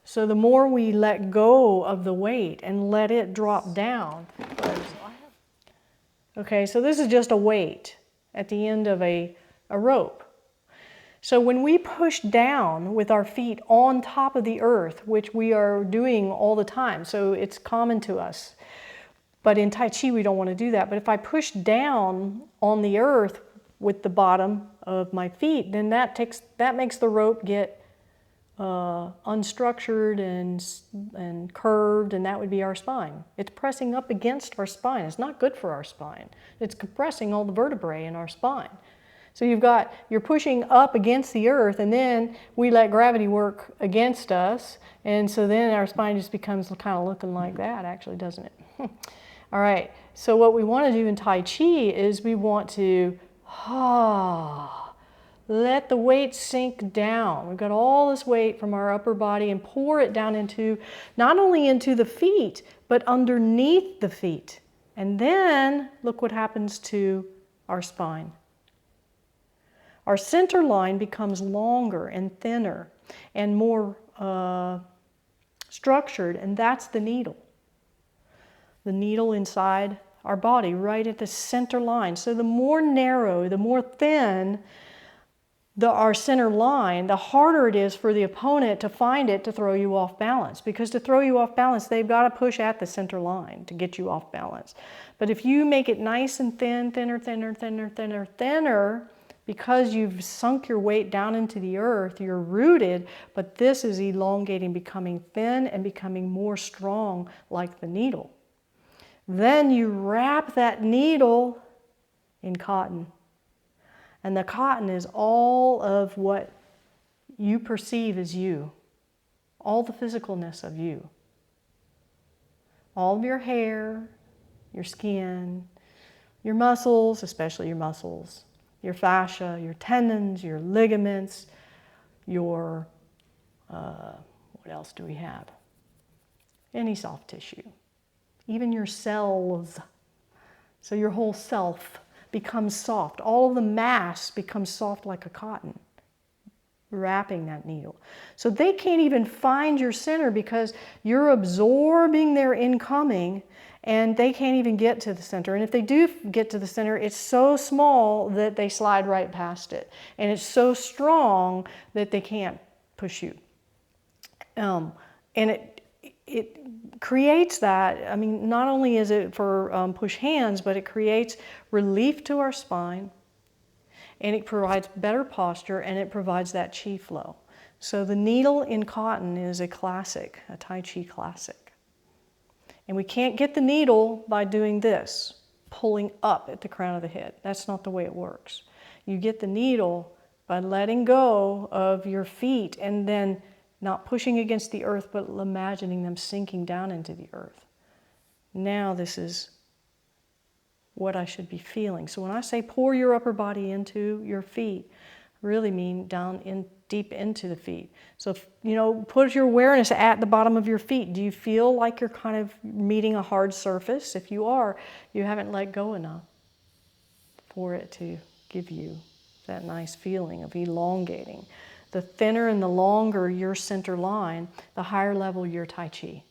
So the more we let go of the weight and let it drop down. Okay, so this is just a weight at the end of a rope. So when we push down with our feet on top of the earth, which we are doing all the time, so it's common to us. But in Tai Chi, we don't want to do that. But if I push down on the earth with the bottom of my feet, then that makes the rope get unstructured and curved, and that would be our spine. It's pressing up against our spine. It's not good for our spine. It's compressing all the vertebrae in our spine. So you're pushing up against the earth, and then we let gravity work against us, and so then our spine just becomes kind of looking like that, actually, doesn't it? All right, so what we want to do in Tai Chi is we want to let the weight sink down. We've got all this weight from our upper body and pour it down into, not only into the feet, but underneath the feet. And then look what happens to our spine. Our center line becomes longer and thinner and more structured, and that's the needle. The needle inside our body, right at the center line. So the more narrow, the more thin our center line, the harder it is for the opponent to find it to throw you off balance. Because to throw you off balance, they've got to push at the center line to get you off balance. But if you make it nice and thin, thinner, thinner, thinner, thinner, thinner, because you've sunk your weight down into the earth, you're rooted, but this is elongating, becoming thin and becoming more strong like the needle. Then you wrap that needle in cotton. And the cotton is all of what you perceive as you, all the physicalness of you. All of your hair, your skin, your muscles, especially your muscles, your fascia, your tendons, your ligaments, your, what else do we have? Any soft tissue, even your cells. So your whole self becomes soft. All of the mass becomes soft like a cotton, wrapping that needle. So they can't even find your center because you're absorbing their incoming, and they can't even get to the center. And if they do get to the center, it's so small that they slide right past it. And it's so strong that they can't push you. And it creates that, I mean, not only is it for push hands, but it creates relief to our spine, and it provides better posture, and it provides that chi flow. So the needle in cotton is a classic, a Tai Chi classic. And we can't get the needle by doing this, pulling up at the crown of the head. That's not the way it works. You get the needle by letting go of your feet and then not pushing against the earth, but imagining them sinking down into the earth. Now this is what I should be feeling. So when I say pour your upper body into your feet, I really mean down in deep into the feet. So, put your awareness at the bottom of your feet. Do you feel like you're kind of meeting a hard surface? If you are, you haven't let go enough for it to give you that nice feeling of elongating. The thinner and the longer your center line, the higher level your Tai Chi.